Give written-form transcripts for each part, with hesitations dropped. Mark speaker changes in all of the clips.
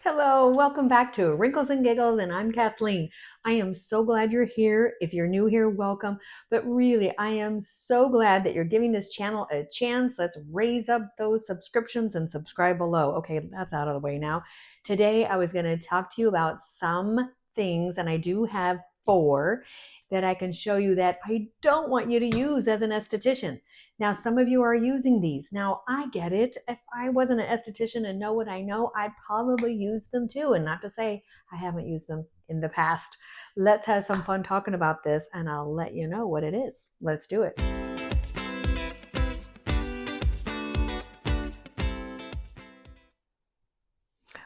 Speaker 1: Hello, welcome back to Wrinkles and Giggles, and I'm Kathleen. I am so glad you're here. If you're new here, welcome. But really, I am so glad that you're giving this channel a chance. Let's raise up those subscriptions and subscribe below. Okay, that's out of the way now. Today, I was going to talk to you about some things, and I do have 4 that I can show you that I don't want you to use as an esthetician. Now, some of you are using these. Now, I get it. If I wasn't an esthetician and know what I know, I'd probably use them too. And not to say I haven't used them in the past. Let's have some fun talking about this, and I'll let you know what it is. Let's do it.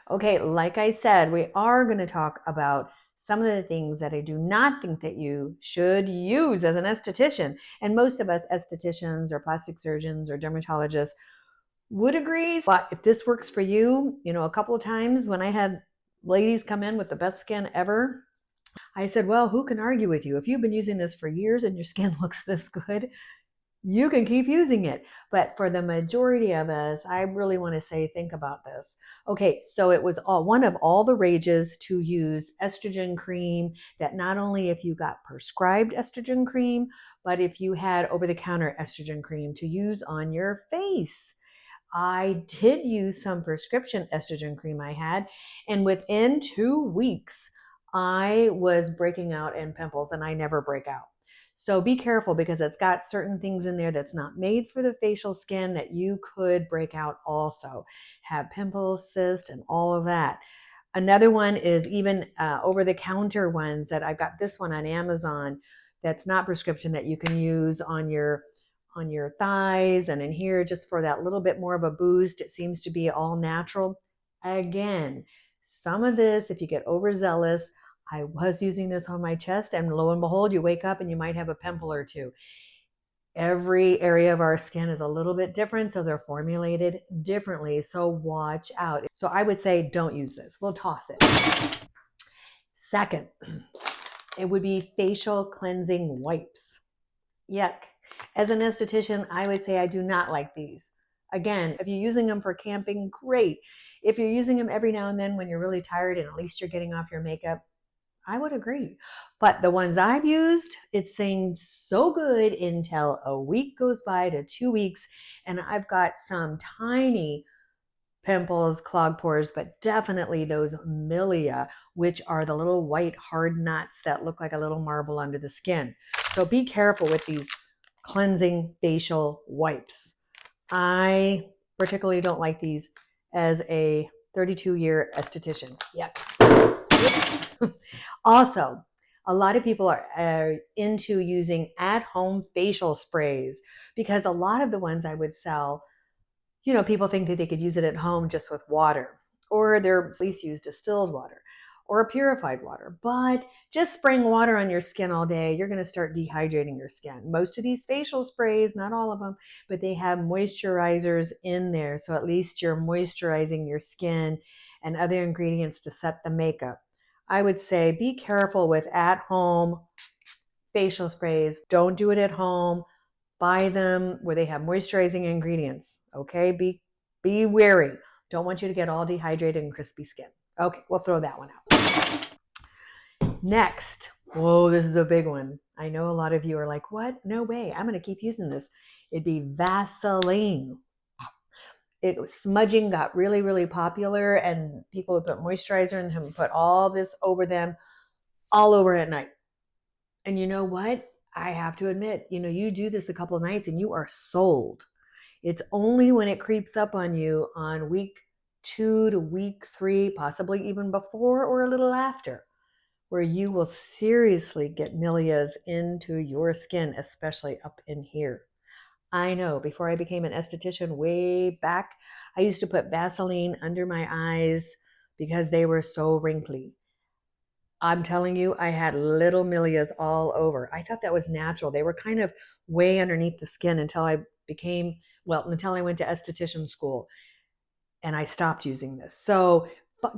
Speaker 1: Okay, like I said, we are going to talk about some of the things that I do not think that you should use as an esthetician. And most of us estheticians or plastic surgeons or dermatologists would agree. But if this works for you, a couple of times when I had ladies come in with the best skin ever, I said, well, who can argue with you? If you've been using this for years and your skin looks this good, you can keep using it. But for the majority of us, I really want to say, think about this. Okay, so it was one of all the rages to use estrogen cream, that not only if you got prescribed estrogen cream, but if you had over-the-counter estrogen cream to use on your face. I did use some prescription estrogen cream I had, and within 2 weeks, I was breaking out in pimples, and I never break out. So be careful, because it's got certain things in there that's not made for the facial skin that you could break out also. Have pimples, cysts, and all of that. Another one is even over-the-counter ones that I've got this one on Amazon that's not prescription, that you can use on your thighs and in here just for that little bit more of a boost. It seems to be all natural. Again, some of this, if you get overzealous, I was using this on my chest, and lo and behold, you wake up and you might have a pimple or two. Every area of our skin is a little bit different, so they're formulated differently. So watch out. So I would say don't use this. We'll toss it. Second, it would be facial cleansing wipes. Yuck. As an esthetician, I would say I do not like these. Again, if you're using them for camping, great. If you're using them every now and then when you're really tired and at least you're getting off your makeup, I would agree. But the ones I've used, it seems so good until a week goes by to 2 weeks, and I've got some tiny pimples, clog pores, but definitely those milia, which are the little white hard knots that look like a little marble under the skin. So be careful with these cleansing facial wipes. I particularly don't like these as a 32-year esthetician. Yep. Also, a lot of people are into using at-home facial sprays, because a lot of the ones I would sell, people think that they could use it at home just with water, or they're at least use distilled water or purified water. But just spraying water on your skin all day, you're going to start dehydrating your skin. Most of these facial sprays, not all of them, but they have moisturizers in there. So at least you're moisturizing your skin and other ingredients to set the makeup. I would say be careful with at-home facial sprays. Don't do it at home. Buy them where they have moisturizing ingredients. Okay, be wary. Don't want you to get all dehydrated and crispy skin. Okay, we'll throw that one out. Next, whoa, this is a big one. I know a lot of you are like, what? No way, I'm going to keep using this. It'd be Vaseline. Smudging got really, really popular, and people would put moisturizer in them and put all this over them all over at night. And you know what? I have to admit, you do this a couple of nights and you are sold. It's only when it creeps up on you on week 2 to week 3, possibly even before or a little after, where you will seriously get milias into your skin, especially up in here. I know, before I became an esthetician way back, I used to put Vaseline under my eyes because they were so wrinkly. I'm telling you, I had little milias all over. I thought that was natural. They were kind of way underneath the skin until I went to esthetician school and I stopped using this. So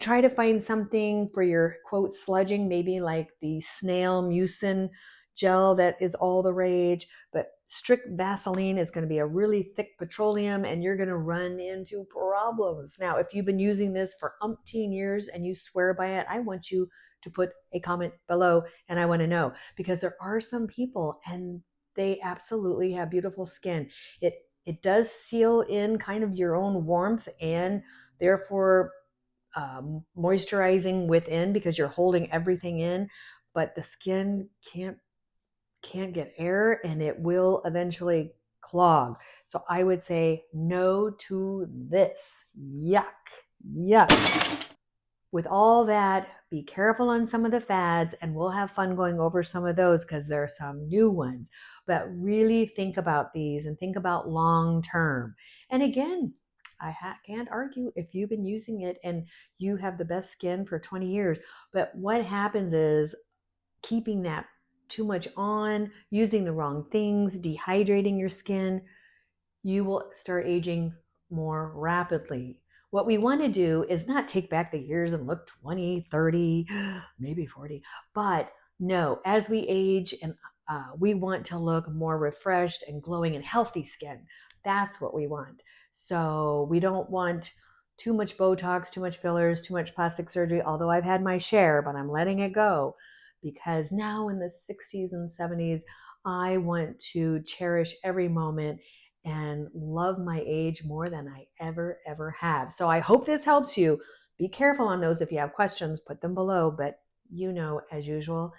Speaker 1: try to find something for your quote slugging, maybe like the snail mucin gel that is all the rage, but strict Vaseline is going to be a really thick petroleum, and you're going to run into problems. Now, if you've been using this for umpteen years and you swear by it, I want you to put a comment below, and I want to know, because there are some people and they absolutely have beautiful skin. It does seal in kind of your own warmth, and therefore moisturizing within because you're holding everything in, but the skin can't get air and it will eventually clog. So I would say no to this. Yuck. Yuck. With all that, be careful on some of the fads, and we'll have fun going over some of those because there are some new ones. But really think about these and think about long term. And again, I can't argue if you've been using it and you have the best skin for 20 years. But what happens is keeping that too much on, using the wrong things, dehydrating your skin, you will start aging more rapidly. What we want to do is not take back the years and look 20, 30, maybe 40, but no, as we age and we want to look more refreshed and glowing and healthy skin. That's what we want. So we don't want too much Botox, too much fillers, too much plastic surgery, although I've had my share, but I'm letting it go because now in the 60s and 70s, I want to cherish every moment and love my age more than I ever have. So I hope this helps you. Be careful on those. If you have questions, put them below. But as usual,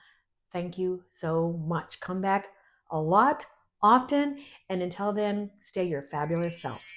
Speaker 1: thank you so much. Come back a lot, often, and until then, stay your fabulous self.